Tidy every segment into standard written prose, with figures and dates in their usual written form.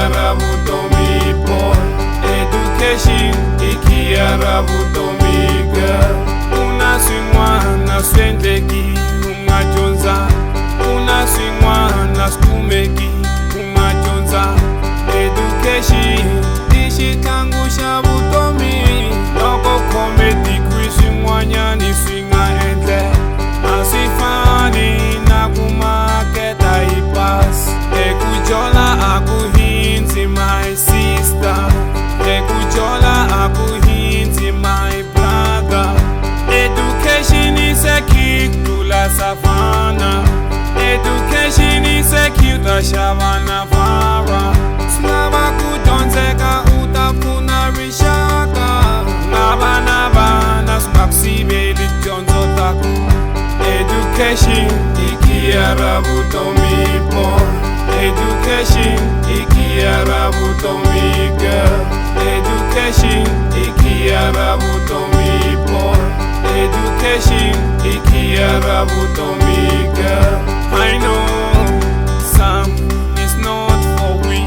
ikiara vutomi boy. Education ikiara vutomi girl. Una swin'wana swendleki unga dyondza, una swin'wana swikumeki unga dyondza. Education i xitlangu xa vutomi. Loko khome degree swin'wanyani swi nga endleka, a swi fani na ku maketa hi pasi. Eku jola a ku hindzi my sister, eku jola a ku hindzi my brother. Education is a key to la savannah. Education is a key to shavana vara. Slava ku dyondzeka u ta pfuna rixaka. Na vana swi nga ku siveli dyondzo ta ku. Education ikiara vutomi boy. Education ikiara vutomi girl. Education ikiara vutomi boy. Education ikiara vutomi girl. I know some is not for we.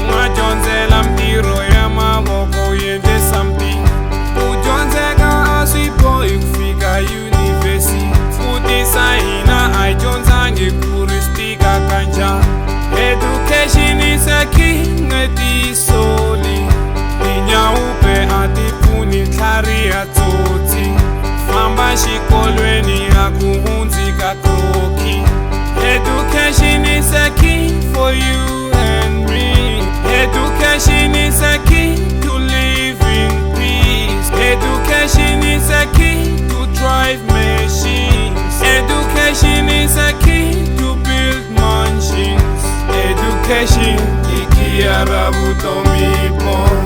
Ungadyondzela mtirho ya mavoko yendle something. Ku dyondzeka a swi bohi ku fika university. Futisa hina a hi dyondzangi ku ri swi tika kanjhani. Education is a key ngetisoli. Tinyawupe a ti pfuni tlhariha tsotsi. Famba xikolweni a ku hundzi ka kroki. Education is a key for you and me. Education is a key to live in peace. Education is a key to drive machines. Education is a key to build mansions. Education ikiara vutomi boy.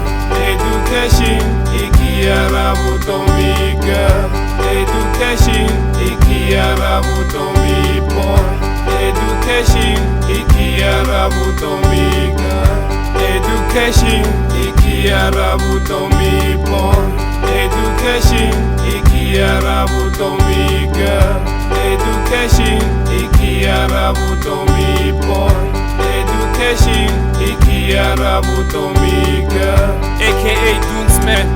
Education ikiara vutomi girl. Education ikiara vutomi boy. Education ikiara vutomi girl. Education ikiara vutomi boy. Education ikiara vutomi girl. Education ikiara vutomi boy. Education ikiara vutomi girl. AKA Doonts Man,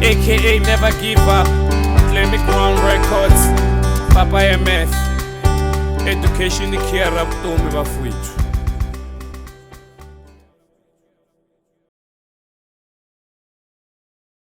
AKA Never Give Up, Claiming Crown Records, Papa MF. Education ikiara vutomi bafowethu.